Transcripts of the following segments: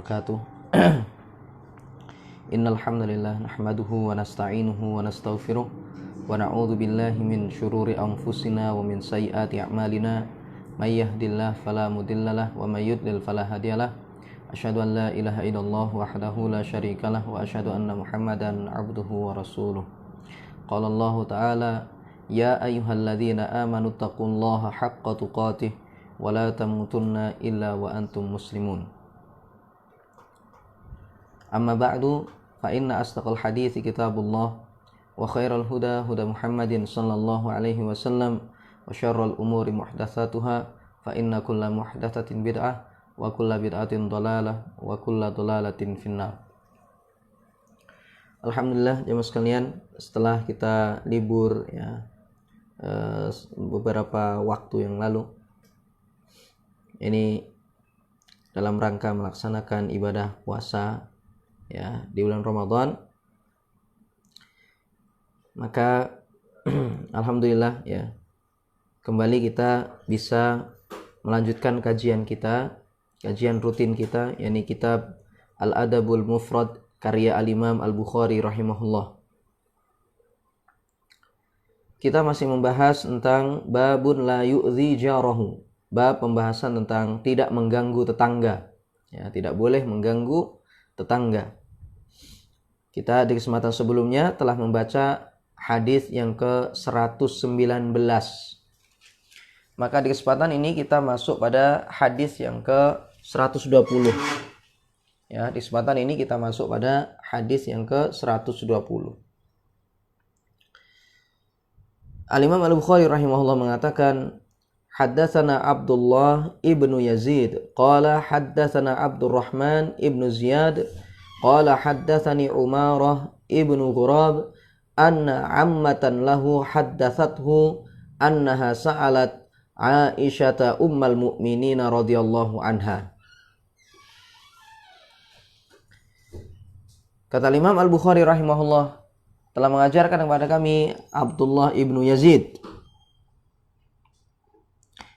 wabarakatuh. Innal hamdalillah nahmaduhu wa nasta'inuhu wa nastaghfiruh wa na'udzu billahi min syururi anfusina wa min sayyiati a'malina may yahdihillahu fala mudhillalah wa may yudlil fala hadiyalah. Asyhadu an la ilaha illallah wahdahu la syarikalah wa asyhadu anna Muhammadan 'abduhu wa rasuluh. Qala Allah ta'ala ya ayyuhalladzina amanu taqullaha haqqa tuqatih wa la tamutunna illa wa antum muslimun. Amma ba'du fa inna asdaqal hadithi kitabullah wa khairal huda huda Muhammadin sallallahu alaihi wasallam wa syarrul umuri muhdatsatuha fa inna kulla muhdatsatin bid'ah wa kulla bid'atin dhalalah wa kulla dhalalatin finnar. Alhamdulillah jemaah sekalian, setelah kita libur beberapa waktu yang lalu, ini dalam rangka melaksanakan ibadah puasa di bulan Ramadan, maka alhamdulillah kembali kita bisa melanjutkan kajian rutin kita, yakni kitab Al-Adabul Mufrad karya Al-Imam Al-Bukhari rahimahullah. Kita masih membahas tentang babun la yu'zi jarahu, bab pembahasan tentang tidak mengganggu tetangga, tidak boleh mengganggu tetangga. Kita di kesempatan sebelumnya telah membaca hadis yang ke-119. Maka di kesempatan ini kita masuk pada hadis yang ke-120. Di kesempatan ini kita masuk pada hadis yang ke-120. Al-Imam Al-Bukhari rahimahullah mengatakan, haddatsana Abdullah ibnu Yazid qala haddatsana Abdurrahman ibnu Ziyad qala haddatsani Umarah ibnu Ghurab anna ammatan lahu haddatsathu annaha sa'alat Aisyata ummul mu'minin radhiyallahu anha. Kata Imam Al-Bukhari rahimahullah, telah mengajarkan kepada kami Abdullah ibnu Yazid.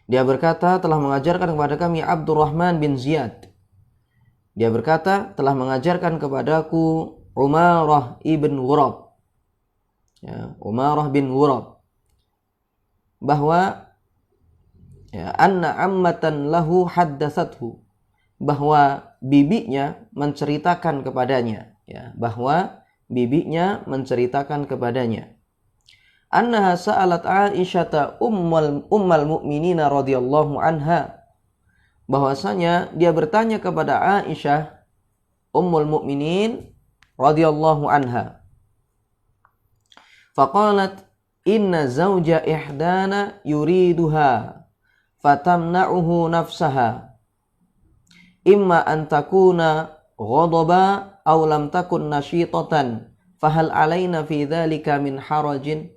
Dia berkata, telah mengajarkan kepada kami Abdurrahman bin Ziyad. Dia berkata, telah mengajarkan kepadaku Umarah ibn Ghurab. Umarah bin Ghurab. Bahwa anna ammatan lahu haddatsathu. Bahwa bibinya menceritakan kepadanya. Bahwa bibinya menceritakan kepadanya. Annaha sa'alat Aisyata ummul mu'minin radhiyallahu anha, bahwasanya dia bertanya kepada Aisyah ummul mu'minin radhiyallahu anha. Faqalat inna zawja ihdana yuriduha fatamna'uhu nafsaha imma an takuna ghadaba aw lam takun nashitatan fahal alaina fi dhalika min harajin.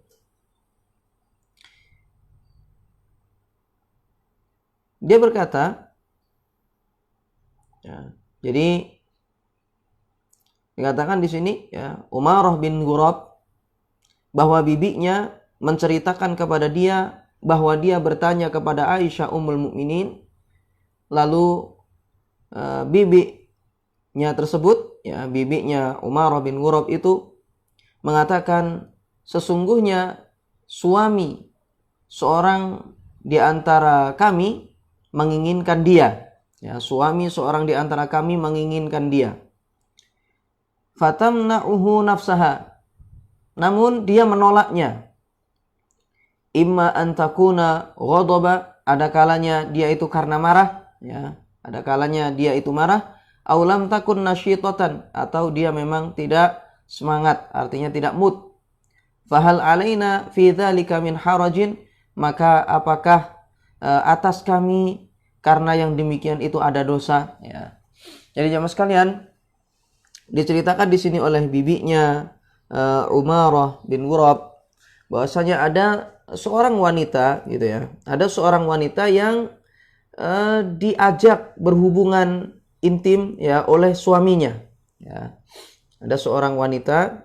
Dia berkata, jadi dikatakan di sini Umarah bin Ghurab bahwa bibinya menceritakan kepada dia bahwa dia bertanya kepada Aisyah ummul mukminin, lalu bibinya tersebut, bibinya Umarah bin Ghurab itu mengatakan sesungguhnya suami seorang di antara kami menginginkan dia. Suami seorang di antara kami menginginkan dia. Fatamna'uhu nafsaha. Namun dia menolaknya. Imma an takuna ghadaba, ada kalanya dia itu karena marah, ada kalanya dia itu marah, aw lam takun nasyitatan, atau dia memang tidak semangat, artinya tidak mood. Fahal alaina fi dzalika min harajin, maka apakah atas kami karena yang demikian itu ada dosa? Jadi jemaah sekalian, diceritakan di sini oleh bibinya Umarah bin Ghurab bahwasanya ada seorang wanita ada seorang wanita yang diajak berhubungan intim oleh suaminya. Ada seorang wanita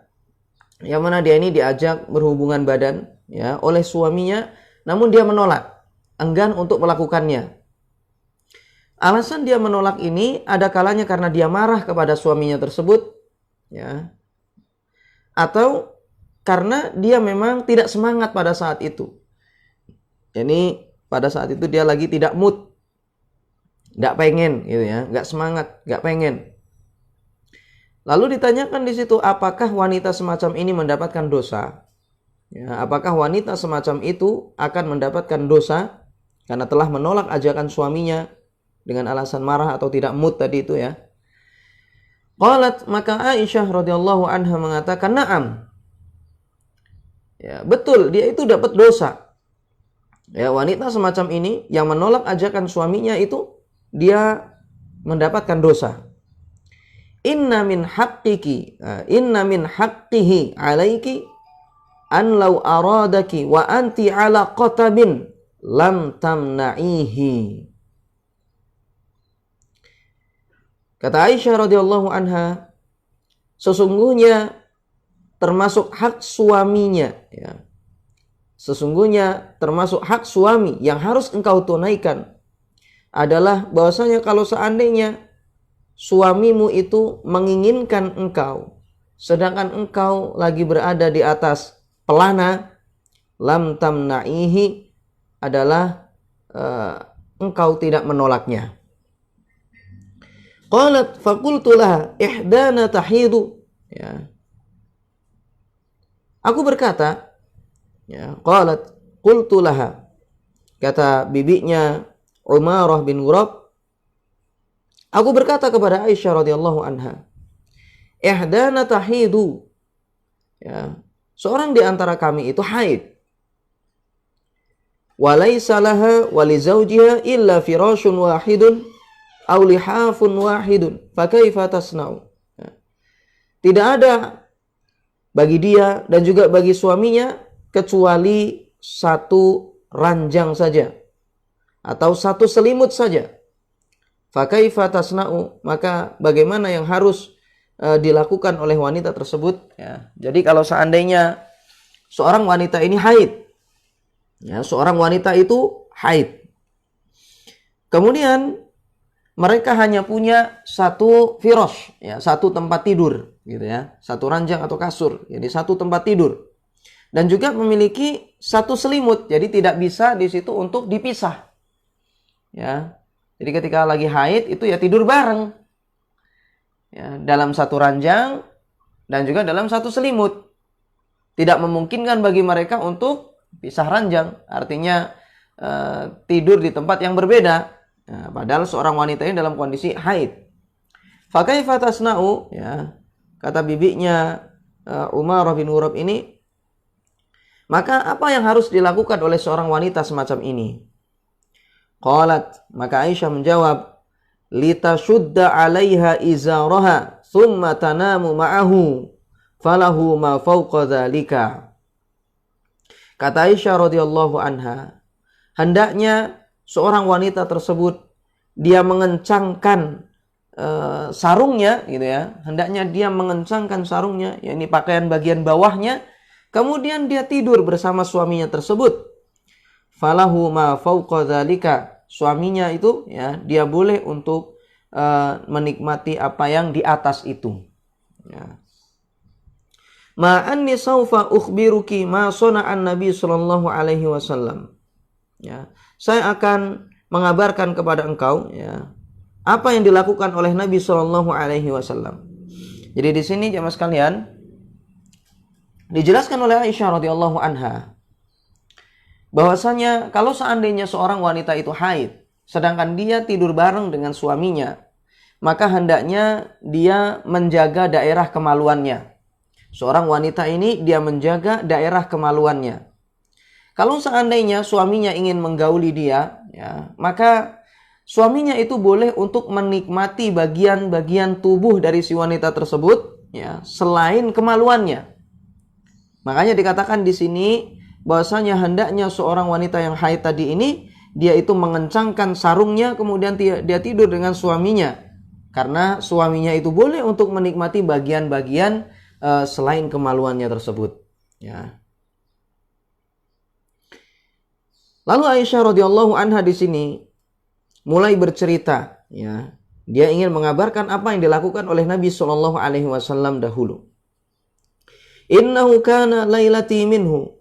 yang mana dia ini diajak berhubungan badan oleh suaminya, namun dia menolak, enggan untuk melakukannya. Alasan dia menolak ini ada kalanya karena dia marah kepada suaminya tersebut, ya, atau karena dia memang tidak semangat pada saat itu. Jadi pada saat itu dia lagi tidak mood, nggak pengen, gitu ya, nggak semangat, nggak pengen. Lalu ditanyakan di situ, apakah wanita semacam ini mendapatkan dosa? Ya, apakah wanita semacam itu akan mendapatkan dosa karena telah menolak ajakan suaminya dengan alasan marah atau tidak mood tadi itu ya? Qalat, maka Aisyah radhiyallahu anha mengatakan, na'am. Ya, betul, dia itu dapat dosa. Ya, wanita semacam ini yang menolak ajakan suaminya itu dia mendapatkan dosa. Inna min haqqihi alaiki an law aradaki wa anti ala qatabin lam tamna'ihi. Kata Aisyah radhiyallahu anha, sesungguhnya termasuk hak suaminya, ya. Sesungguhnya termasuk hak suami yang harus engkau tunaikan adalah bahwasanya kalau seandainya suamimu itu menginginkan engkau, sedangkan engkau lagi berada di atas pelana, lam tamna'ihi adalah engkau tidak menolaknya. Qalat faqultu laha ihdana tahidu, ya. Aku berkata, ya, qalat qultu laha, kata bibinya Umarah bin Ghurab, aku berkata kepada Aisyah radhiyallahu anha, ihdana tahidu, ya, seorang di antara kami itu haid. Walaysa laha wa li zawjiha illa firashun wahidun aw lihafun wahidun fakaifa tasna'u. Tidak ada bagi dia dan juga bagi suaminya kecuali satu ranjang saja atau satu selimut saja. Fakaifa tasna'u, maka bagaimana yang harus dilakukan oleh wanita tersebut, ya. Jadi kalau seandainya seorang wanita ini haid, ya, seorang wanita itu haid, kemudian mereka hanya punya satu firash, ya, satu tempat tidur, gitu ya, satu ranjang atau kasur, jadi satu tempat tidur, dan juga memiliki satu selimut, jadi tidak bisa di situ untuk dipisah, ya. Jadi ketika lagi haid itu ya tidur bareng, ya, dalam satu ranjang dan juga dalam satu selimut. Tidak memungkinkan bagi mereka untuk pisah ranjang, artinya tidur di tempat yang berbeda. Nah, padahal seorang wanita ini dalam kondisi haid. Fakaifa tasna'u, ya, kata bibinya Umarah bin Ghurab ini, maka apa yang harus dilakukan oleh seorang wanita semacam ini? Qalat, maka Aisyah menjawab, litashudda 'alaiha izaraha thumma tanamu ma'ahu falahu ma fawqa dzalika. Kata Aisyah radhiyallahu anha, hendaknya seorang wanita tersebut dia mengencangkan sarungnya, gitu ya. Hendaknya dia mengencangkan sarungnya, yakni pakaian bagian bawahnya, kemudian dia tidur bersama suaminya tersebut. Falahu ma fawqa dzalika, suaminya itu, ya, dia boleh untuk menikmati apa yang di atas itu, ya. Ma anni saufa ukhbiruki ma sana'an Nabi sallallahu alaihi wasallam. Ya, saya akan mengabarkan kepada engkau, ya, apa yang dilakukan oleh Nabi sallallahu alaihi wasallam. Jadi di sini jemaah sekalian dijelaskan oleh Aisyah radhiyallahu anha bahwasanya kalau seandainya seorang wanita itu haid sedangkan dia tidur bareng dengan suaminya, maka hendaknya dia menjaga daerah kemaluannya. Seorang wanita ini dia menjaga daerah kemaluannya. Kalau seandainya suaminya ingin menggauli dia, ya, maka suaminya itu boleh untuk menikmati bagian-bagian tubuh dari si wanita tersebut, ya, selain kemaluannya. Makanya dikatakan di sini bahwasanya hendaknya seorang wanita yang haid tadi ini dia itu mengencangkan sarungnya, kemudian dia tidur dengan suaminya, karena suaminya itu boleh untuk menikmati bagian-bagian selain kemaluannya tersebut, ya. Lalu Aisyah radhiyallahu anha di sini mulai bercerita, ya. Dia ingin mengabarkan apa yang dilakukan oleh Nabi Shallallahu Alaihi Wasallam dahulu. Innahu kana lailati minhu,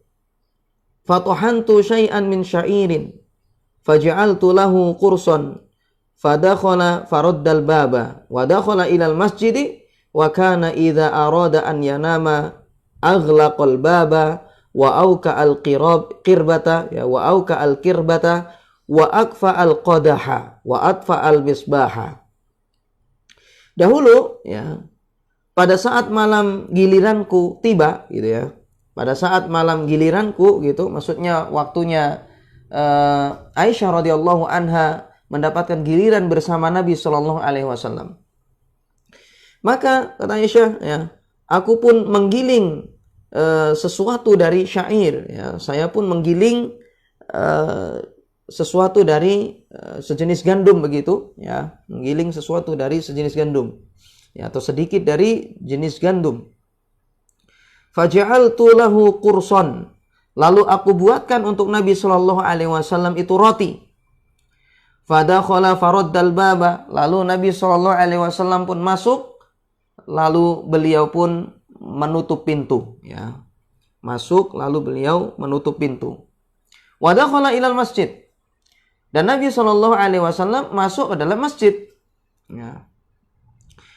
fatuhantu syai'an min sya'irin, faja'altu lahu qursan, fadakhala faraddal baba, wa dakhala ilal masjidi, wa kana idza arada an yanama aghlaqal baba, wa auka al qirbata, ya, wa auka al qirbata, wa akfa al qadaha, wa atfa al misbaha. Dahulu, ya, pada saat malam giliranku tiba, gitu ya. Pada saat malam giliranku, gitu, maksudnya waktunya Aisyah radhiyallahu anha mendapatkan giliran bersama Nabi Shallallahu Alaihi Wasallam. Maka kata Aisyah, ya, aku pun menggiling sesuatu dari syair, ya. Saya pun menggiling sesuatu dari sejenis gandum begitu, ya, menggiling sesuatu dari sejenis gandum, ya, atau sedikit dari jenis gandum. Faja'altu lahu qursan, lalu aku buatkan untuk Nabi Shallallahu Alaihi Wasallam itu roti. Fadakhala faraddal baba, lalu Nabi Shallallahu Alaihi Wasallam pun masuk, lalu beliau pun menutup pintu, ya, masuk lalu beliau menutup pintu. Wadakhala ilal masjid, dan Nabi Shallallahu Alaihi Wasallam masuk ke dalam masjid. Ya.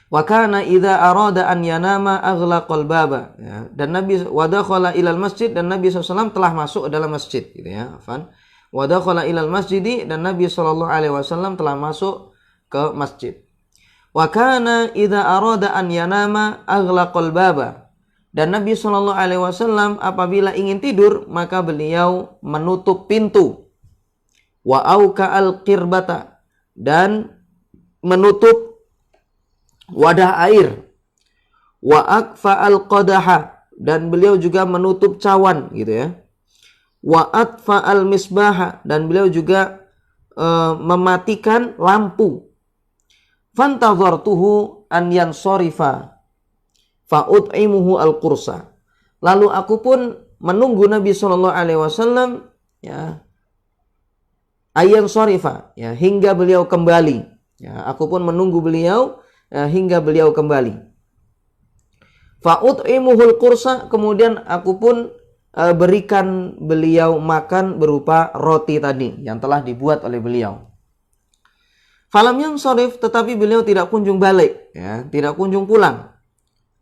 Wa kana idza arada an yanama aghlaqal baba. Ya. Dan Nabi wadakhala ilal masjid, dan Nabi SAW telah masuk ke dalam masjid. Gitu ya. Afan. Wadakhala ilal masjidi, dan Nabi Shallallahu Alaihi Wasallam telah masuk ke masjid. Wa kana idza arada an yanama aghlaqal baba. Dan Nabi Shallallahu Alaihi Wasallam apabila ingin tidur maka beliau menutup pintu. Wa auka al qirbata, dan menutup wadah air. Wa akfa al qadaha, dan beliau juga menutup cawan, gitu ya. Wa atfa al misbaha, dan beliau juga mematikan lampu. Fantazartuhu an yansorifa fa ut'imuhu al qursa. Lalu aku pun menunggu Nabi Shallallahu Alaihi Wasallam, ya, ayan sorifa, ya, hingga beliau kembali. Ya, aku pun menunggu beliau hingga beliau kembali. Fa'ut'imuhul qursa, kemudian aku pun berikan beliau makan berupa roti tadi yang telah dibuat oleh beliau. Falam yansarif, tetapi beliau tidak kunjung balik, ya, tidak kunjung pulang.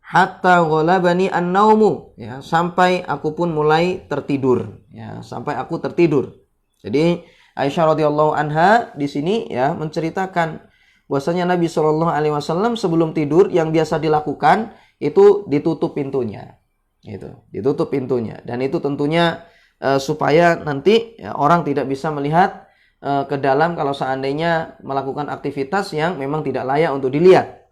Hatta ghalabani an-naumu, ya, sampai aku pun mulai tertidur, ya, sampai aku tertidur. Jadi Aisyah radhiyallahu anha di sini, ya, menceritakan bahwasanya Nabi Shallallahu Alaihi Wasallam sebelum tidur yang biasa dilakukan itu ditutup pintunya, itu ditutup pintunya, dan itu tentunya supaya nanti, ya, orang tidak bisa melihat ke dalam kalau seandainya melakukan aktivitas yang memang tidak layak untuk dilihat,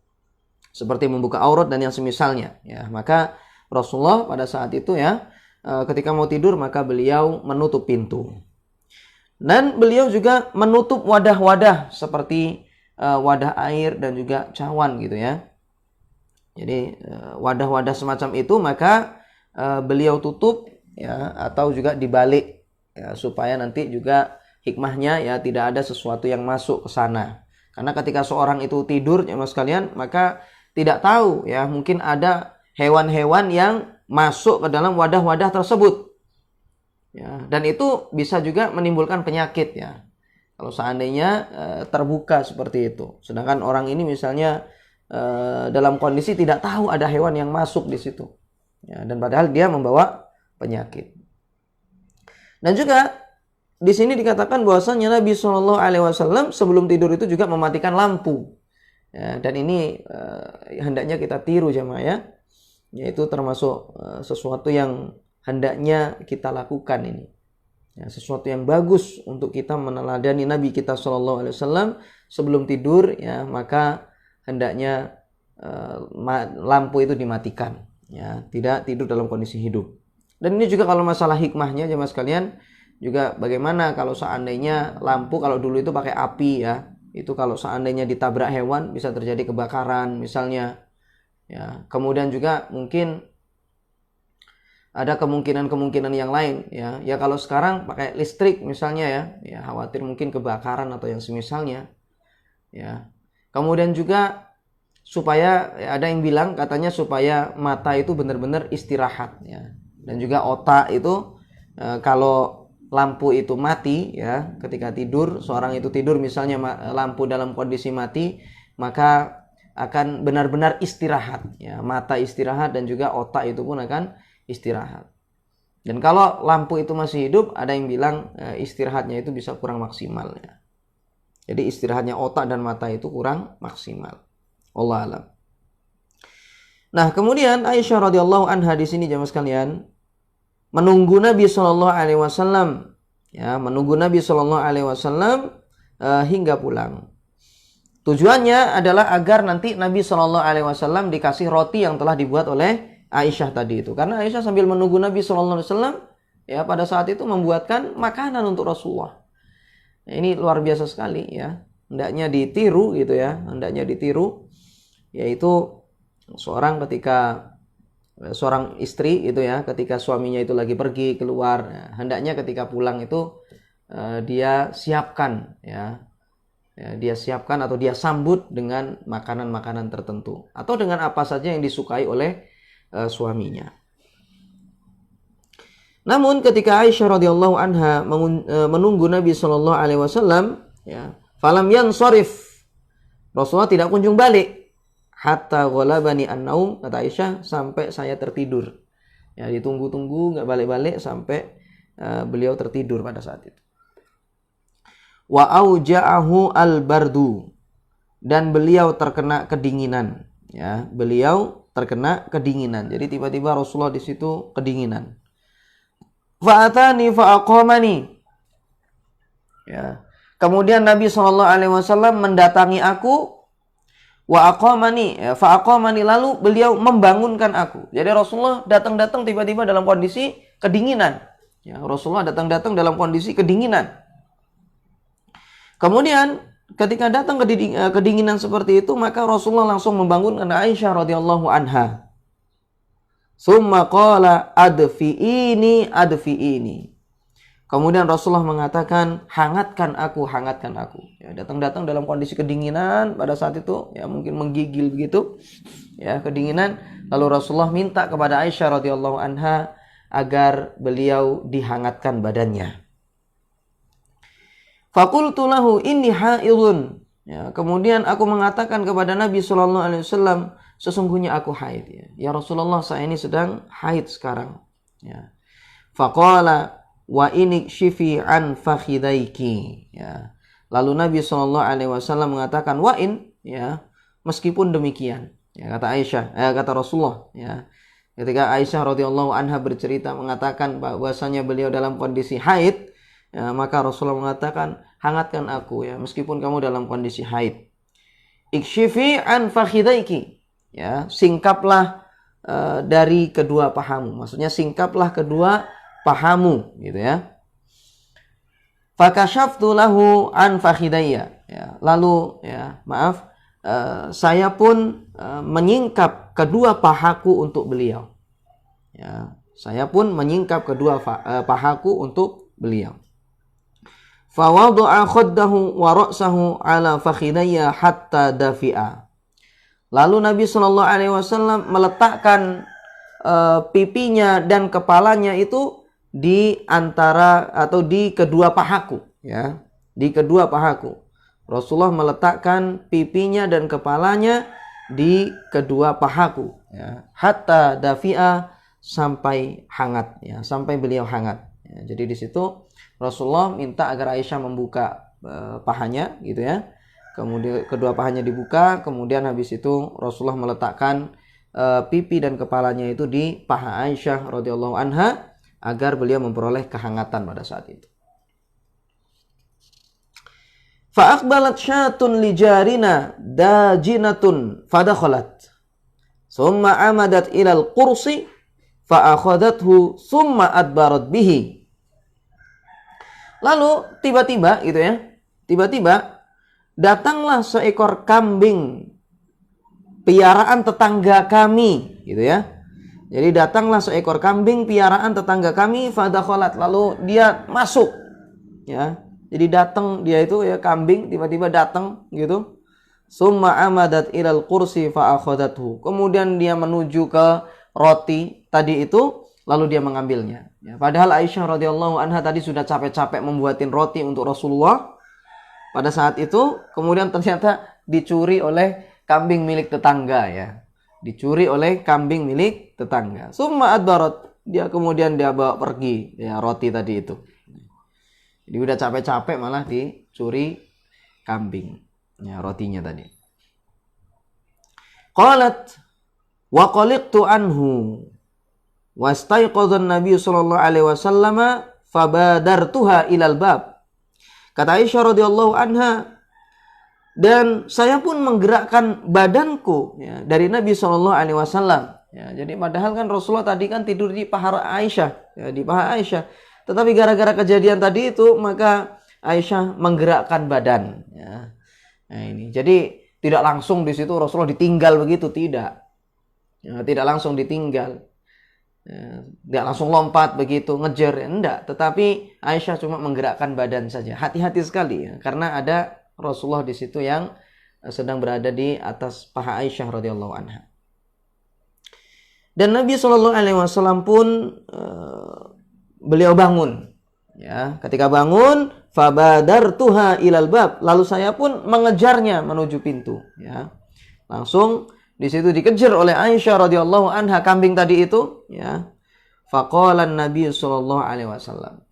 seperti membuka aurat dan yang semisalnya, ya. Maka Rasulullah pada saat itu, ya, ketika mau tidur maka beliau menutup pintu. Dan beliau juga menutup wadah-wadah seperti wadah air dan juga cawan, gitu ya. Jadi wadah-wadah semacam itu maka beliau tutup, ya, atau juga dibalik, ya, supaya nanti juga hikmahnya, ya, tidak ada sesuatu yang masuk ke sana. Karena ketika seorang itu tidur, ya, mas sekalian, maka tidak tahu, ya, mungkin ada hewan-hewan yang masuk ke dalam wadah-wadah tersebut. Ya, dan itu bisa juga menimbulkan penyakit, ya, kalau seandainya terbuka seperti itu. Sedangkan orang ini misalnya dalam kondisi tidak tahu ada hewan yang masuk di situ, ya, dan padahal dia membawa penyakit. Dan juga di sini dikatakan bahwasanya Nabi Shallallahu Alaihi Wasallam sebelum tidur itu juga mematikan lampu, ya, dan ini hendaknya kita tiru, jemaah, ya, yaitu termasuk sesuatu yang hendaknya kita lakukan ini, ya, sesuatu yang bagus untuk kita meneladani Nabi kita Shallallahu Alaihi Wasallam sebelum tidur, ya, maka hendaknya lampu itu dimatikan, ya, tidak tidur dalam kondisi hidup. Dan ini juga kalau masalah hikmahnya, jemaah sekalian, juga bagaimana kalau seandainya lampu, kalau dulu itu pakai api, ya, itu kalau seandainya ditabrak hewan bisa terjadi kebakaran misalnya, ya. Kemudian juga mungkin ada kemungkinan-kemungkinan yang lain ya. Ya kalau sekarang pakai listrik misalnya ya, ya khawatir mungkin kebakaran atau yang semisalnya ya. Kemudian juga supaya ya, ada yang bilang katanya supaya mata itu benar-benar istirahat ya. Dan juga otak itu kalau lampu itu mati ya, ketika tidur, seorang itu tidur misalnya lampu dalam kondisi mati, maka akan benar-benar istirahat ya, mata istirahat dan juga otak itu pun akan istirahat. Dan kalau lampu itu masih hidup, ada yang bilang istirahatnya itu bisa kurang maksimal ya. Jadi istirahatnya otak dan mata itu kurang maksimal. Wallahu alam. Nah, kemudian Aisyah radhiyallahu anha di sini jamaah sekalian menunggu Nabi sallallahu alaihi wasallam ya, menunggu Nabi sallallahu alaihi wasallam hingga pulang. Tujuannya adalah agar nanti Nabi Shallallahu Alaihi Wasallam dikasih roti yang telah dibuat oleh Aisyah tadi itu. Karena Aisyah sambil menunggu Nabi Shallallahu Alaihi Wasallam, ya pada saat itu membuatkan makanan untuk Rasulullah. Ini luar biasa sekali ya. Hendaknya ditiru gitu ya. Hendaknya ditiru. Yaitu seorang istri itu ya, ketika suaminya itu lagi pergi keluar, ya, hendaknya ketika pulang itu dia siapkan ya. Ya, dia siapkan atau dia sambut dengan makanan-makanan tertentu atau dengan apa saja yang disukai oleh suaminya. Namun ketika Aisyah radhiyallahu anha menunggu Nabi sallallahu alaihi wasallam, ya, falam yansharif, Rasulullah tidak kunjung balik hatta ghalabani an-naum, kata Aisyah, sampai saya tertidur. Ya, ditunggu-tunggu enggak balik-balik sampai beliau tertidur pada saat itu. Wa auja'ahu al-bardu, dan beliau terkena kedinginan ya, beliau terkena kedinginan. Jadi tiba-tiba Rasulullah di situ kedinginan. Fa'atani fa'aqamani ya. Kemudian Nabi SAW mendatangi aku, wa aqamani ya, fa'aqamani, lalu beliau membangunkan aku. Jadi Rasulullah datang-datang tiba-tiba dalam kondisi kedinginan ya, Rasulullah datang-datang dalam kondisi kedinginan. Kemudian ketika datang kedinginan seperti itu, maka Rasulullah langsung membangunkan Aisyah radhiyallahu anha. Summa qala adfi'ini. Kemudian Rasulullah mengatakan, hangatkan aku. Ya, datang-datang dalam kondisi kedinginan pada saat itu, ya mungkin menggigil begitu, ya kedinginan. Lalu Rasulullah minta kepada Aisyah radhiyallahu anha agar beliau dihangatkan badannya. Faqultu lahu inni haidun. Ya, kemudian aku mengatakan kepada Nabi sallallahu alaihi wasallam, sesungguhnya aku haid ya. Ya Rasulullah, saya ini sedang haid sekarang. Ya. Faqala wa ini shifi an fakhidaiki. Ya. Lalu Nabi sallallahu alaihi wasallam mengatakan wa in, ya, meskipun demikian. Ya, kata Aisyah, kata Rasulullah, ya. Ketika Aisyah radhiyallahu anha bercerita mengatakan bahwasanya beliau dalam kondisi haid, ya, maka Rasulullah mengatakan, hangatkan aku ya, meskipun kamu dalam kondisi haid. Ikshifi an fakhidaiki, ya, singkaplah dari kedua pahamu. Maksudnya singkaplah kedua pahamu, gitu ya. Fakashaftu lahu an fakhidayya, ya, lalu ya, saya pun menyingkap kedua pahaku untuk beliau. Ya, saya pun menyingkap kedua pahaku untuk beliau. Fawadu'a khaddahu wa ra'sahu ala fakhidayya hatta dafi'a. Lalu Nabi sallallahu alaihi wasallam meletakkan pipinya dan kepalanya itu di antara atau di kedua pahaku ya, di kedua pahaku. Rasulullah meletakkan pipinya dan kepalanya di kedua pahaku ya, hatta dafi'a, sampai hangat ya, sampai beliau hangat ya. Jadi di situ Rasulullah minta agar Aisyah membuka pahanya gitu ya. Kemudian kedua pahanya dibuka, kemudian habis itu Rasulullah meletakkan pipi dan kepalanya itu di paha Aisyah radhiyallahu anha agar beliau memperoleh kehangatan pada saat itu. Fa aqbalat syatun li jarina dajinatun fadakhalat. Summa amadat ilal qursi fa akhadathu summa adbarat bihi. Lalu tiba-tiba gitu ya, tiba-tiba datanglah seekor kambing piaraan tetangga kami gitu ya. Jadi datanglah seekor kambing piaraan tetangga kami, fadakhalat, lalu dia masuk. Ya. Jadi datang dia itu ya kambing tiba-tiba datang gitu. Summa amadat ilal kursi fa akhadathu. Kemudian dia menuju ke roti tadi itu lalu dia mengambilnya. Ya, padahal Aisyah radhiyallahu anha tadi sudah capek-capek membuatin roti untuk Rasulullah. Pada saat itu kemudian ternyata dicuri oleh kambing milik tetangga ya. Dicuri oleh kambing milik tetangga. Summa adbarat, dia kemudian dia bawa pergi ya roti tadi itu. Jadi udah capek-capek malah dicuri kambing ya rotinya tadi. Qalat wa qaliqtu anhu wastaiqadha an-nabiy sallallahu alaihi wasallam fabadartuha ilal bab. Kata Aisyah radhiyallahu anha, dan saya pun menggerakkan badanku ya, dari Nabi Shallallahu Alaihi Wasallam. Ya, jadi padahal kan Rasulullah tadi kan tidur di paha Aisyah, ya, di paha Aisyah. Tetapi gara-gara kejadian tadi itu maka Aisyah menggerakkan badan. Ya. Nah ini, jadi tidak langsung di situ Rasulullah ditinggal begitu, tidak. Ya, tidak langsung ditinggal, ya, tidak langsung lompat begitu ngejar, ya, enggak. Tetapi Aisyah cuma menggerakkan badan saja. Hati-hati sekali ya, karena ada Rasulullah di situ yang sedang berada di atas paha Aisyah radhiyallahu anha. Dan Nabi Shallallahu Alaihi Wasallam pun beliau bangun. Ya, ketika bangun, fabadartuha ilal bab. Lalu saya pun mengejarnya menuju pintu. Ya, langsung di situ dikejar oleh Aisyah radhiyallahu anha kambing tadi itu. Ya, faqala Nabi Shallallahu Alaihi Wasallam.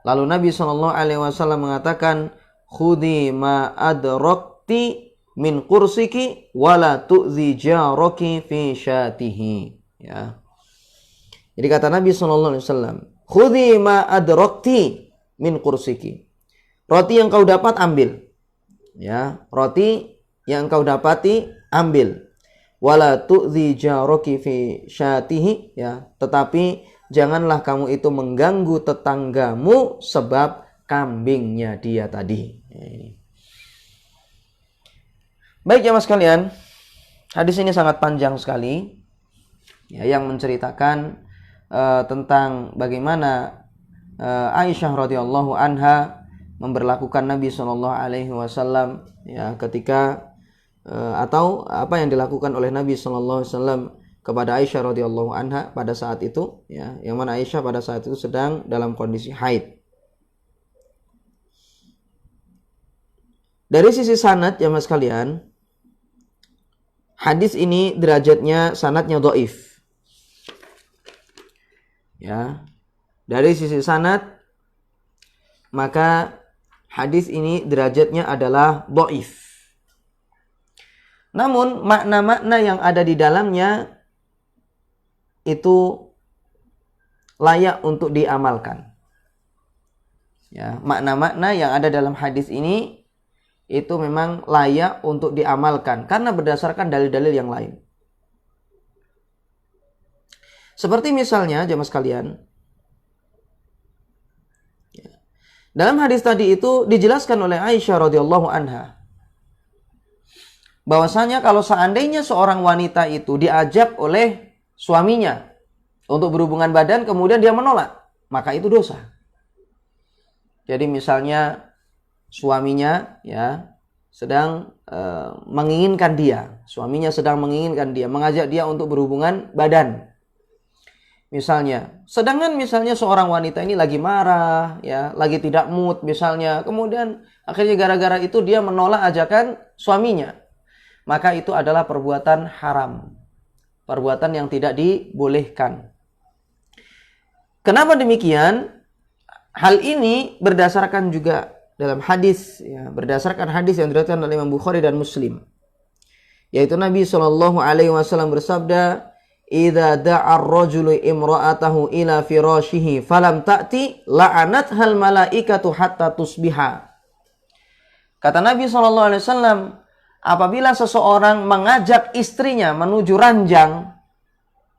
Lalu Nabi Shallallahu Alaihi Wasallam mengatakan, khudi ma adrakti min kursiki wala tu'zi jaraki fi syatihi. Ya. Jadi kata Nabi sallallahu alaihi wasallam, khudi ma adrakti min kursiki. Roti yang kau dapat ambil. Ya, roti yang kau dapati ambil. Wala tu'zi jaraki fi syatihi, ya, tetapi janganlah kamu itu mengganggu tetanggamu sebab kambingnya dia tadi. Baik jemaah sekalian, hadis ini sangat panjang sekali ya, yang menceritakan tentang bagaimana Aisyah radhiyallahu anha memperlakukan Nabi Shallallahu Alaihi Wasallam ya ketika atau apa yang dilakukan oleh Nabi Shallallahu Alaihi Wasallam kepada Aisyah radhiyallahu anha pada saat itu ya, yang mana Aisyah pada saat itu sedang dalam kondisi haid. Dari sisi sanad ya mas kalian, hadis ini derajatnya sanadnya dhaif. Ya. Dari sisi sanad maka hadis ini derajatnya adalah dhaif. Namun makna-makna yang ada di dalamnya itu layak untuk diamalkan. Ya, makna-makna yang ada dalam hadis ini itu memang layak untuk diamalkan karena berdasarkan dalil-dalil yang lain. Seperti misalnya jemaah sekalian, dalam hadis tadi itu dijelaskan oleh Aisyah radhiyallahu anha bahwasanya kalau seandainya seorang wanita itu diajak oleh suaminya untuk berhubungan badan kemudian dia menolak, maka itu dosa. Jadi misalnya suaminya ya sedang menginginkan dia, suaminya sedang menginginkan dia, mengajak dia untuk berhubungan badan. Misalnya, sedangkan misalnya seorang wanita ini lagi marah, ya, lagi tidak mood misalnya, kemudian akhirnya gara-gara itu dia menolak ajakan suaminya, maka itu adalah perbuatan haram, perbuatan yang tidak dibolehkan. Kenapa demikian? Hal ini berdasarkan juga dalam hadis, ya, berdasarkan hadis yang diriwayatkan oleh Imam Bukhari dan Muslim, yaitu Nabi Shallallahu Alaihi Wasallam bersabda, "Idza da'a ar-rajulu imra'atahu ila firashihi falam ta'ti la'anathal malaikatu hatta tusbiha." Kata Nabi Shallallahu Alaihi Wasallam, apabila seseorang mengajak istrinya menuju ranjang,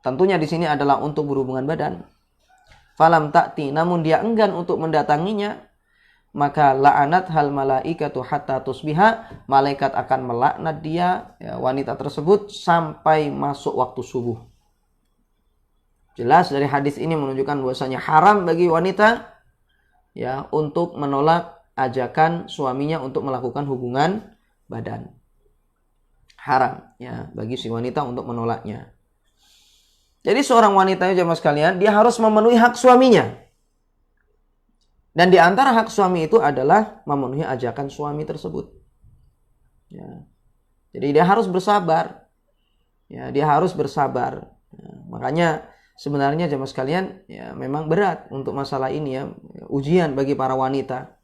tentunya di sini adalah untuk berhubungan badan, falam ta'ti, namun dia enggan untuk mendatanginya, maka la'anat hal malaikatu hatta tusbiha, malaikat akan melaknat dia, ya, wanita tersebut sampai masuk waktu subuh. Jelas dari hadis ini menunjukkan bahwasanya haram bagi wanita ya untuk menolak ajakan suaminya untuk melakukan hubungan badan. Haram ya bagi si wanita untuk menolaknya. Jadi seorang wanita jemaah sekalian, dia harus memenuhi hak suaminya. Dan di antara hak suami itu adalah memenuhi ajakan suami tersebut. Ya. Jadi dia harus bersabar. Ya, dia harus bersabar. Ya, makanya sebenarnya jemaah sekalian, ya memang berat untuk masalah ini ya, ujian bagi para wanita.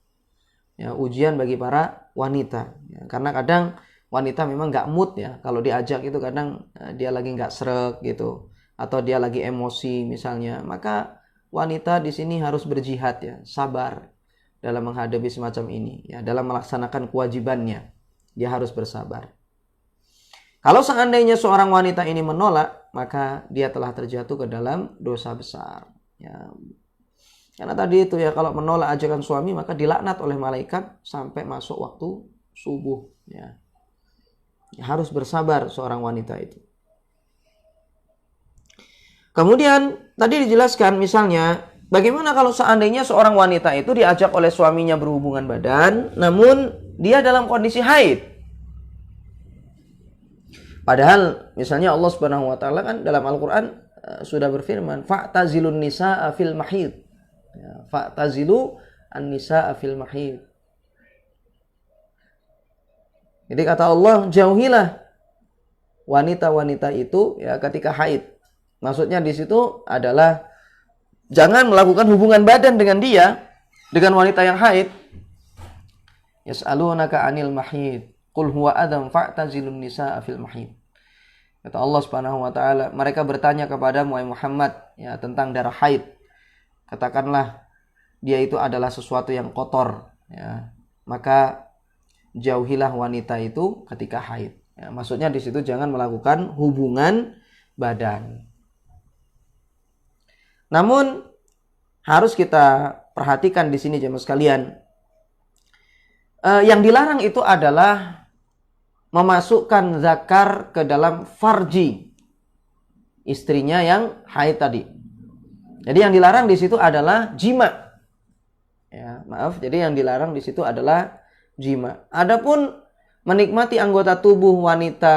Ya, ujian bagi para wanita. Ya, karena kadang wanita memang nggak mood ya, kalau diajak itu kadang dia lagi nggak sreg gitu, atau dia lagi emosi misalnya. Maka wanita di sini harus berjihad ya, sabar dalam menghadapi semacam ini ya, dalam melaksanakan kewajibannya. Dia harus bersabar. Kalau seandainya seorang wanita ini menolak, maka dia telah terjatuh ke dalam dosa besar. Ya. Karena tadi itu ya, kalau menolak ajakan suami maka dilaknat oleh malaikat sampai masuk waktu subuh. Ya. Harus bersabar seorang wanita itu. Kemudian tadi dijelaskan misalnya, bagaimana kalau seandainya seorang wanita itu diajak oleh suaminya berhubungan badan, namun dia dalam kondisi haid. Padahal misalnya Allah Subhanahu wa taala kan dalam Al-Qur'an sudah berfirman, fa'tazilun nisaa fil mahid. Ya, fa'tazilu an-nisaa fil mahid. Jadi kata Allah, jauhilah wanita-wanita itu ya ketika haid. Maksudnya di situ adalah jangan melakukan hubungan badan dengan dia, dengan wanita yang haid. Yas'alunaka 'anil mahid. Qul huwa adam fa'tazilun nisaa fil mahid. Kata Allah Subhanahu wa taala, mereka bertanya kepadamu wahai Muhammad ya tentang darah haid. Katakanlah dia itu adalah sesuatu yang kotor ya. Maka jauhilah wanita itu ketika haid. Ya, maksudnya di situ jangan melakukan hubungan badan. Namun harus kita perhatikan di sini jemaah sekalian. Yang dilarang itu adalah memasukkan zakar ke dalam farji istrinya yang haid tadi. Jadi yang dilarang di situ adalah jima. Ya, maaf. Jadi yang dilarang di situ adalah jima. Adapun menikmati anggota tubuh wanita,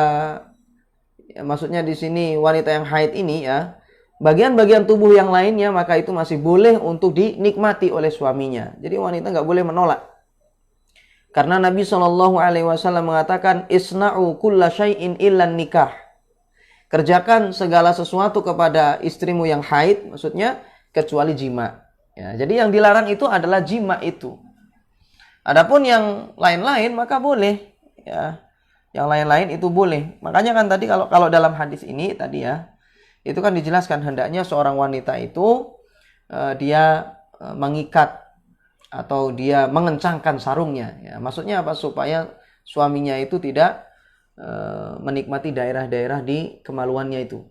ya, maksudnya di sini wanita yang haid ini ya, bagian-bagian tubuh yang lainnya maka itu masih boleh untuk dinikmati oleh suaminya. Jadi wanita nggak boleh menolak. Karena Nabi SAW mengatakan, isna'u kulla syai'in illan nikah. Kerjakan segala sesuatu kepada istrimu yang haid, maksudnya kecuali jima. Ya, jadi yang dilarang itu adalah jima itu. Adapun yang lain-lain maka boleh. Ya, yang lain-lain itu boleh. Makanya kan tadi kalau dalam hadis ini tadi ya, itu kan dijelaskan hendaknya seorang wanita itu dia mengikat atau dia mengencangkan sarungnya. Ya, maksudnya apa? Supaya suaminya itu tidak menikmati daerah-daerah di kemaluannya itu.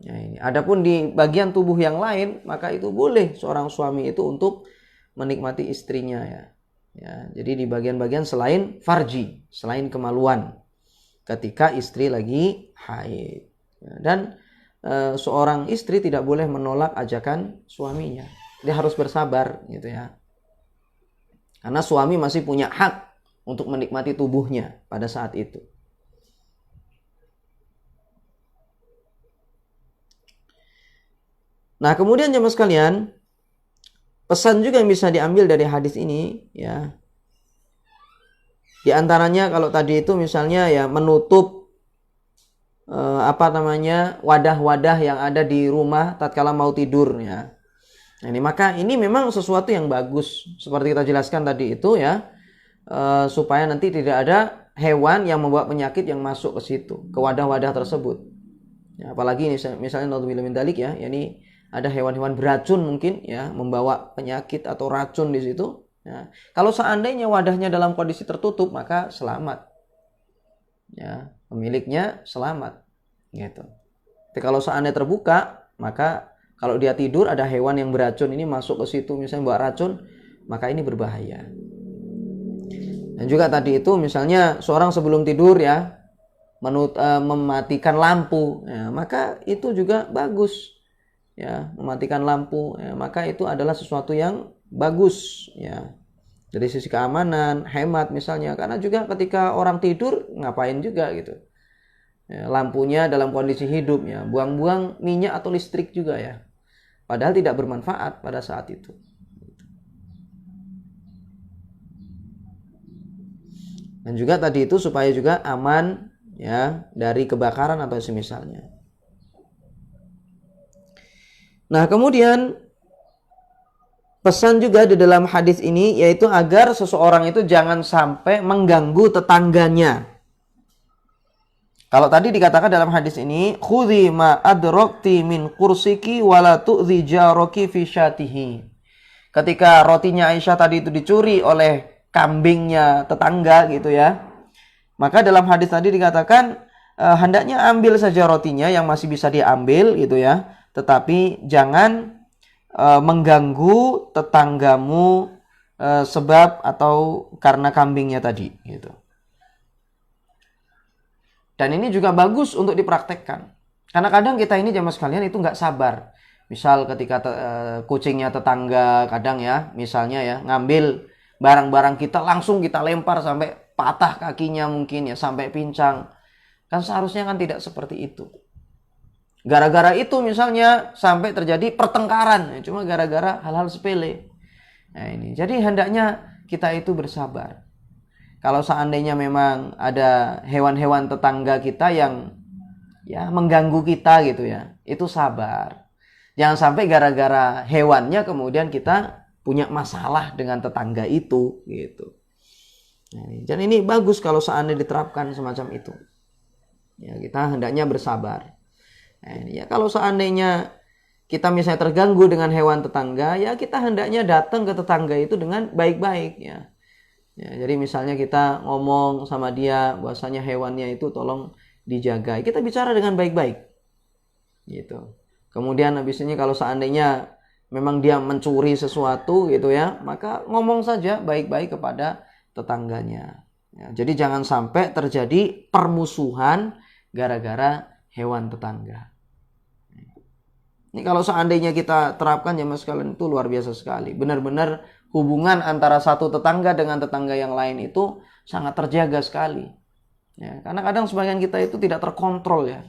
Ya, ini. Adapun di bagian tubuh yang lain, maka itu boleh seorang suami itu untuk menikmati istrinya ya. Ya, jadi di bagian-bagian selain farji, selain kemaluan, ketika istri lagi haid. Ya, dan seorang istri tidak boleh menolak ajakan suaminya. Dia harus bersabar gitu ya. Karena suami masih punya hak untuk menikmati tubuhnya pada saat itu. Nah, kemudian jemaah sekalian, pesan juga yang bisa diambil dari hadis ini ya. Di antaranya kalau tadi itu misalnya ya menutup wadah-wadah yang ada di rumah tatkala mau tidur ya. Nah, maka ini memang sesuatu yang bagus seperti kita jelaskan tadi itu ya, supaya nanti tidak ada hewan yang membawa penyakit yang masuk ke situ, ke wadah-wadah tersebut. Ya, apalagi misalnya naudzubillah min dzalik ya, ini ada hewan-hewan beracun mungkin ya membawa penyakit atau racun di situ. Ya. Kalau seandainya wadahnya dalam kondisi tertutup maka selamat. Ya, pemiliknya selamat. Gitu. Tapi kalau seandainya terbuka maka kalau dia tidur ada hewan yang beracun ini masuk ke situ misalnya bawa racun, maka ini berbahaya. Dan juga tadi itu misalnya seorang sebelum tidur ya mematikan lampu, ya, maka itu juga bagus. ya, mematikan lampu, ya, maka itu adalah sesuatu yang bagus, ya. Dari sisi keamanan, hemat misalnya, karena juga ketika orang tidur ngapain juga gitu. Ya, lampunya dalam kondisi hidup, ya, buang-buang minyak atau listrik juga ya. Padahal tidak bermanfaat pada saat itu. Dan juga tadi itu supaya juga aman ya dari kebakaran atau semisalnya. Nah, kemudian pesan juga di dalam hadis ini yaitu agar seseorang itu jangan sampai mengganggu tetangganya. Kalau tadi dikatakan dalam hadis ini, khudhi ma adrakti min kursiki wala tu'dhi jaraki fi syatihi. Ketika rotinya Aisyah tadi itu dicuri oleh kambingnya tetangga gitu ya. Maka dalam hadis tadi dikatakan hendaknya ambil saja rotinya yang masih bisa diambil gitu ya. Tetapi jangan mengganggu tetanggamu sebab atau karena kambingnya tadi gitu. Dan ini juga bagus untuk dipraktekkan. Karena kadang kita ini jamaah sekalian itu nggak sabar. Misal ketika kucingnya tetangga kadang ya, misalnya ya, ngambil barang-barang kita langsung kita lempar sampai patah kakinya mungkin ya, sampai pincang. Kan seharusnya kan tidak seperti itu. Gara-gara itu misalnya sampai terjadi pertengkaran, ya, cuma gara-gara hal-hal sepele. Nah ini, jadi hendaknya kita itu bersabar. Kalau seandainya memang ada hewan-hewan tetangga kita yang ya mengganggu kita gitu ya, itu sabar. Jangan sampai gara-gara hewannya kemudian kita punya masalah dengan tetangga itu gitu. Nah, dan ini bagus kalau seandainya diterapkan semacam itu. Ya, kita hendaknya bersabar. Nah, ya kalau seandainya kita misalnya terganggu dengan hewan tetangga, ya kita hendaknya datang ke tetangga itu dengan baik-baik ya. Ya, jadi misalnya kita ngomong sama dia bahwasanya hewannya itu tolong dijaga. Kita bicara dengan baik-baik. Gitu. Kemudian habis ini kalau seandainya memang dia mencuri sesuatu gitu ya, maka ngomong saja baik-baik kepada tetangganya. Ya, jadi jangan sampai terjadi permusuhan gara-gara hewan tetangga. Ini kalau seandainya kita terapkan jamaah sekalian itu luar biasa sekali. Benar-benar hubungan antara satu tetangga dengan tetangga yang lain itu sangat terjaga sekali. Ya, karena kadang sebagian kita itu tidak terkontrol ya.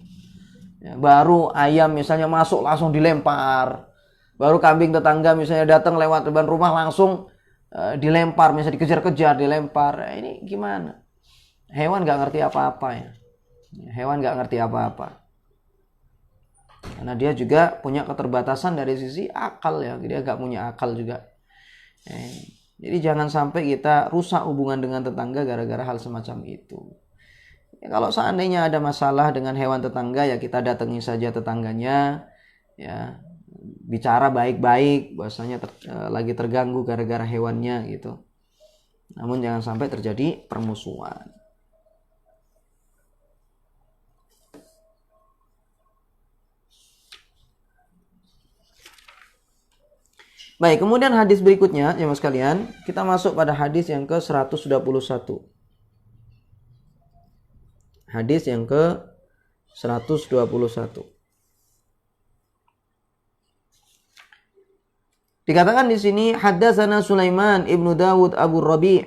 Ya, baru ayam misalnya masuk langsung dilempar. Baru kambing tetangga misalnya datang lewat depan rumah langsung dilempar, misalnya dikejar-kejar, dilempar. Ini gimana? Hewan nggak ngerti apa-apa ya. Hewan nggak ngerti apa-apa. Karena dia juga punya keterbatasan dari sisi akal ya. Dia nggak punya akal juga. Jadi jangan sampai kita rusak hubungan dengan tetangga gara-gara hal semacam itu. Ya, kalau seandainya ada masalah dengan hewan tetangga ya kita datangi saja tetangganya. Ya. Bicara baik-baik bahwasanya lagi terganggu gara-gara hewannya gitu. Namun jangan sampai terjadi permusuhan. Baik, kemudian hadis berikutnya jemaah sekalian, kita masuk pada hadis yang ke-121. Hadis yang ke-121. Dikatakan di sini haddatsana Sulaiman ibnu Dawud Abu Rabi'.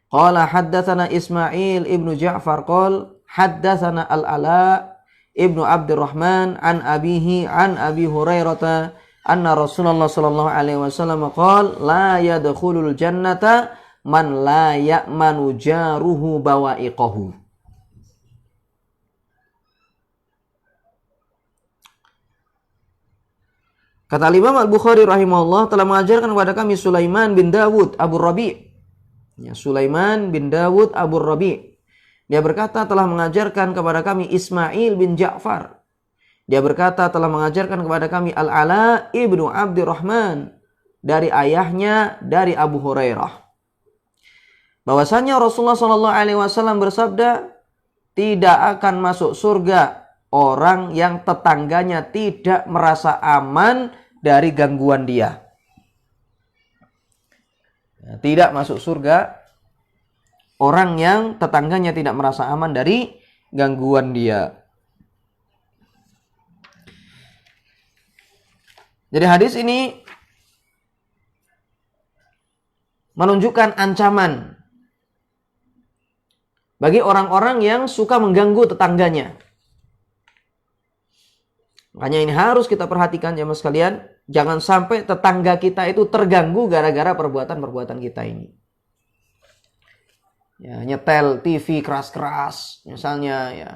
Qala haddatsana Ismail ibnu Ja'far qala haddatsana Al-Ala ibnu Abdurrahman an abihi an Abi Hurairah anna Rasulullah sallallahu alaihi wasallam qala la yadkhulul jannata man la ya'manu jaruhu bawa'iqahu. Kata Imam Al-Bukhari rahimahullah telah mengajarkan kepada kami Sulaiman bin Dawud Abu Rabi'. Ya, Sulaiman bin Dawud Abu Rabi'. Dia berkata telah mengajarkan kepada kami Ismail bin Ja'far. Dia berkata telah mengajarkan kepada kami Al-Ala ibnu Abdurrahman dari ayahnya dari Abu Hurairah. Bahwasanya Rasulullah SAW bersabda, tidak akan masuk surga orang yang tetangganya tidak merasa aman dari gangguan dia. Tidak masuk surga orang yang tetangganya tidak merasa aman dari gangguan dia. Jadi hadis ini menunjukkan ancaman bagi orang-orang yang suka mengganggu tetangganya. Makanya ini harus kita perhatikan jemaah sekalian. Jangan sampai tetangga kita itu terganggu gara-gara perbuatan-perbuatan kita ini. Ya, nyetel TV keras-keras. Misalnya ya.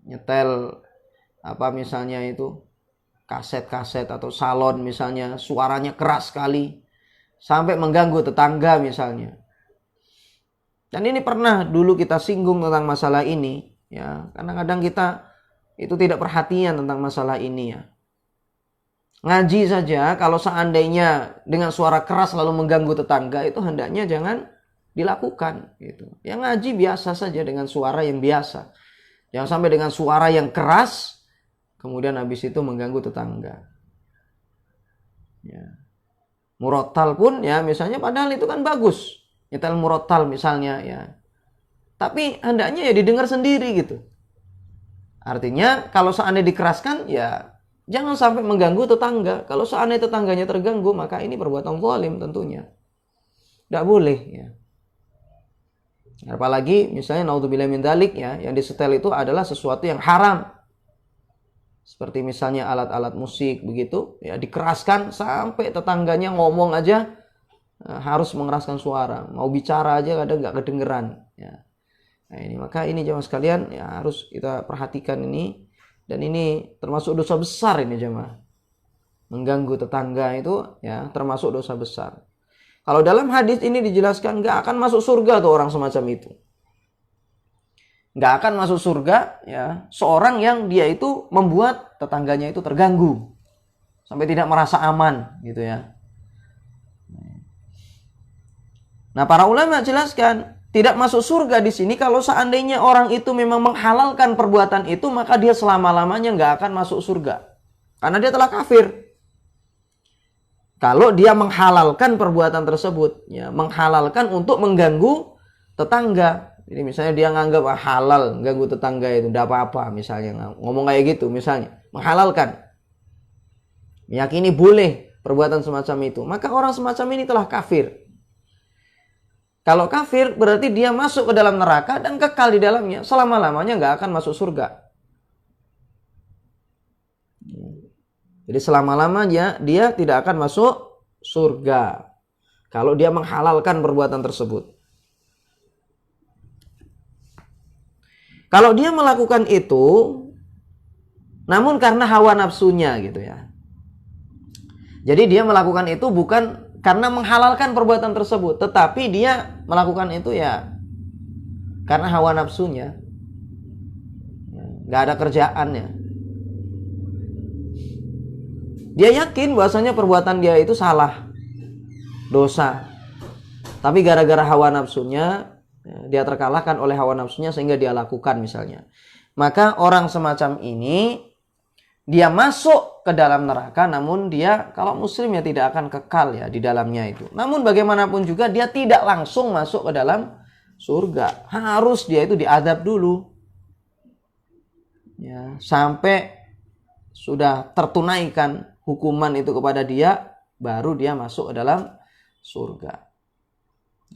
Nyetel apa misalnya itu. Kaset-kaset atau salon misalnya. Suaranya keras sekali. Sampai mengganggu tetangga misalnya. Dan ini pernah dulu kita singgung tentang masalah ini. Ya, kadang-kadang kita itu tidak perhatian tentang masalah ini ya. Ngaji saja kalau seandainya dengan suara keras lalu mengganggu tetangga itu hendaknya jangan dilakukan gitu. Ya ngaji biasa saja dengan suara yang biasa. Jangan sampai dengan suara yang keras kemudian habis itu mengganggu tetangga. Ya. Murotal pun ya misalnya padahal itu kan bagus. Nyetel murotal misalnya ya. Tapi hendaknya ya didengar sendiri gitu. Artinya kalau seandainya dikeraskan ya jangan sampai mengganggu tetangga. Kalau seandainya tetangganya terganggu maka ini perbuatan zalim tentunya. Tidak boleh ya. Apalagi misalnya naudzubillah min dzalik ya, yang disetel itu adalah sesuatu yang haram. Seperti misalnya alat-alat musik begitu ya dikeraskan sampai tetangganya ngomong aja harus mengeraskan suara. Mau bicara aja kadang nggak kedengeran ya. Nah ini maka ini jemaah sekalian ya harus kita perhatikan ini dan ini termasuk dosa besar ini jemaah. Mengganggu tetangga itu ya termasuk dosa besar. Kalau dalam hadis ini dijelaskan nggak akan masuk surga tuh orang semacam itu. Nggak akan masuk surga ya seorang yang dia itu membuat tetangganya itu terganggu sampai tidak merasa aman gitu ya. Nah para ulama jelaskan tidak masuk surga di sini kalau seandainya orang itu memang menghalalkan perbuatan itu maka dia selama-lamanya nggak akan masuk surga karena dia telah kafir. Kalau dia menghalalkan perbuatan tersebut, ya menghalalkan untuk mengganggu tetangga. Jadi misalnya dia nganggap halal ganggu tetangga itu tidak apa-apa, misalnya ngomong kayak gitu, misalnya menghalalkan, meyakini boleh perbuatan semacam itu, maka orang semacam ini telah kafir. Kalau kafir berarti dia masuk ke dalam neraka dan kekal di dalamnya. Selama-lamanya nggak akan masuk surga. Jadi selama-lamanya dia tidak akan masuk surga. Kalau dia menghalalkan perbuatan tersebut. Kalau dia melakukan itu, namun karena hawa nafsunya gitu ya. Jadi dia melakukan itu bukan karena menghalalkan perbuatan tersebut, tetapi dia melakukan itu ya karena hawa nafsunya, nggak ada kerjaannya. Dia yakin bahwasanya perbuatan dia itu salah, dosa, tapi gara-gara hawa nafsunya dia terkalahkan oleh hawa nafsunya sehingga dia lakukan misalnya. Maka orang semacam ini dia masuk ke dalam neraka, namun dia kalau muslim ya tidak akan kekal ya di dalamnya itu. Namun bagaimanapun juga dia tidak langsung masuk ke dalam surga. Harus dia itu diadab dulu. Ya, sampai sudah tertunaikan hukuman itu kepada dia, baru dia masuk ke dalam surga.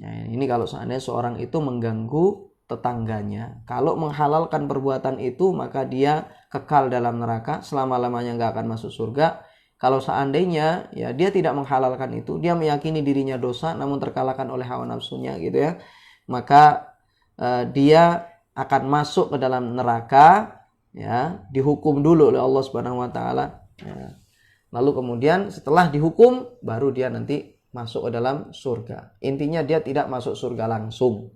Ya, ini kalau seandainya seorang itu mengganggu tetangganya. Kalau menghalalkan perbuatan itu maka dia kekal dalam neraka, selama-lamanya nggak akan masuk surga. Kalau seandainya ya dia tidak menghalalkan itu, dia meyakini dirinya dosa namun terkalahkan oleh hawa nafsunya gitu ya, maka dia akan masuk ke dalam neraka ya, dihukum dulu oleh Allah Subhanahu wa taala ya. Lalu kemudian setelah dihukum baru dia nanti masuk ke dalam surga. Intinya dia tidak masuk surga langsung.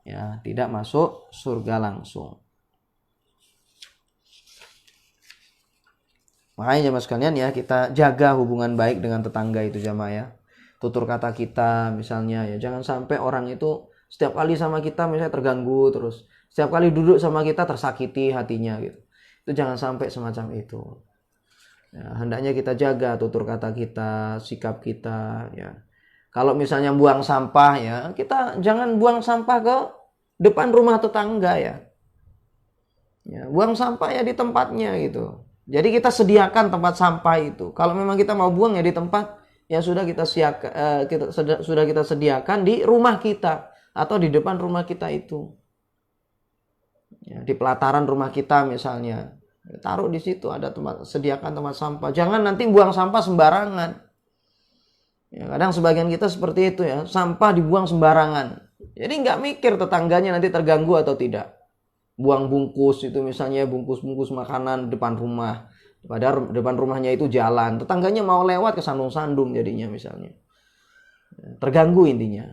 Ya, tidak masuk surga langsung. Makanya jamaah sekalian ya, kita jaga hubungan baik dengan tetangga itu jamaah ya. Tutur kata kita misalnya ya, jangan sampai orang itu setiap kali sama kita misalnya terganggu terus. Setiap kali duduk sama kita tersakiti hatinya gitu. Itu jangan sampai semacam itu. Ya, hendaknya kita jaga tutur kata kita, sikap kita ya. Kalau misalnya buang sampah ya, kita jangan buang sampah ke depan rumah tetangga ya. Ya, buang sampah ya di tempatnya gitu. Jadi kita sediakan tempat sampah itu. Kalau memang kita mau buang ya di tempat yang sudah kita sediakan di rumah kita atau di depan rumah kita itu. Ya, di pelataran rumah kita misalnya. Taruh di situ, ada tempat, sediakan tempat sampah. Jangan nanti buang sampah sembarangan. Ya, kadang sebagian kita seperti itu ya, sampah dibuang sembarangan. Jadi nggak mikir tetangganya nanti terganggu atau tidak. Buang bungkus itu misalnya, bungkus-bungkus makanan depan rumah. Padahal depan rumahnya itu jalan. Tetangganya mau lewat ke sandung-sandung jadinya misalnya. Terganggu intinya.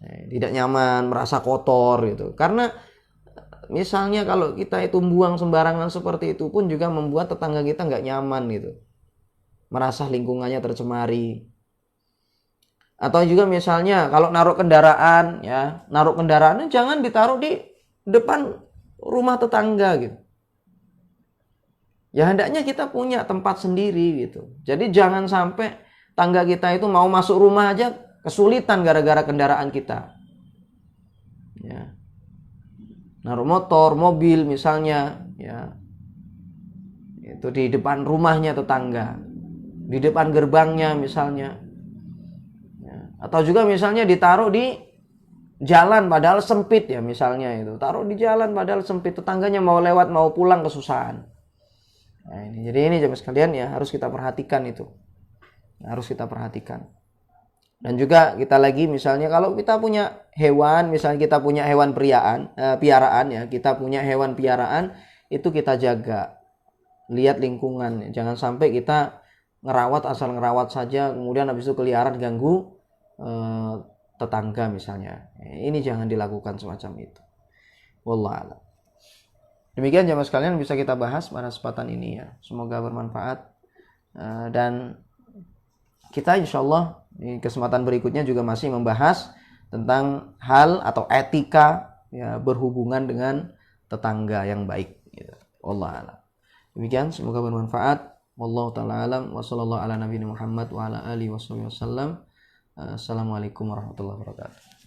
Tidak nyaman, merasa kotor gitu. Karena misalnya kalau kita itu buang sembarangan seperti itu pun juga membuat tetangga kita nggak nyaman gitu. Merasa lingkungannya tercemari. Atau juga misalnya kalau naruh kendaraan ya, naruh kendaraannya jangan ditaruh di depan rumah tetangga gitu. Ya hendaknya kita punya tempat sendiri gitu. Jadi jangan sampai tangga kita itu mau masuk rumah aja kesulitan gara-gara kendaraan kita. Ya. Naruh motor, mobil misalnya ya. Itu di depan rumahnya tetangga. Di depan gerbangnya misalnya. Ya. Atau juga misalnya ditaruh di jalan padahal sempit ya misalnya itu. Taruh di jalan padahal sempit, tetangganya mau lewat mau pulang kesusahan. Nah, jadi ini jemaah sekalian ya harus kita perhatikan itu. Harus kita perhatikan. Dan juga kita lagi misalnya kalau kita punya hewan, misalnya kita punya hewan piaraan ya, kita punya hewan piaraan itu kita jaga. Lihat lingkungan, jangan sampai kita ngerawat asal ngerawat saja kemudian habis itu keliaran ganggu tetangga misalnya. Ini jangan dilakukan semacam itu. Wallahu a'lam. Demikian jemaah sekalian bisa kita bahas pada kesempatan ini ya. Semoga bermanfaat dan kita insyaallah di kesempatan berikutnya juga masih membahas tentang hal atau etika ya berhubungan dengan tetangga yang baik gitu. Wallahu a'lam. Demikian semoga bermanfaat. Wallahu taala alam wa sallallahu ala nabiyina Muhammad wa ala alihi wasallam. Assalamualaikum warahmatullahi wabarakatuh.